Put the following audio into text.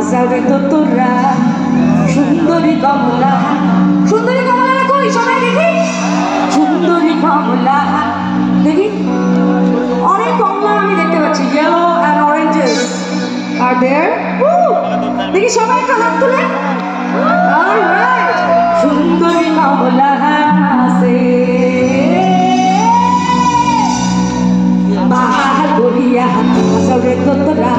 হাজারে তো তোরা সুন্দরী কমলা না কই সবাই দেখি সুন্দরী কমলা দেখি অনেক কমলা আমি দেখতে পাচ্ছি ইয়েলো অ্যান্ড অরেঞ্জেস আর দেয়ার দেখি সবাই একটা হাত তুলে অলরাইট সুন্দরী কমলা হাসে বাহার গড়িয়া হাজারে তো তোরা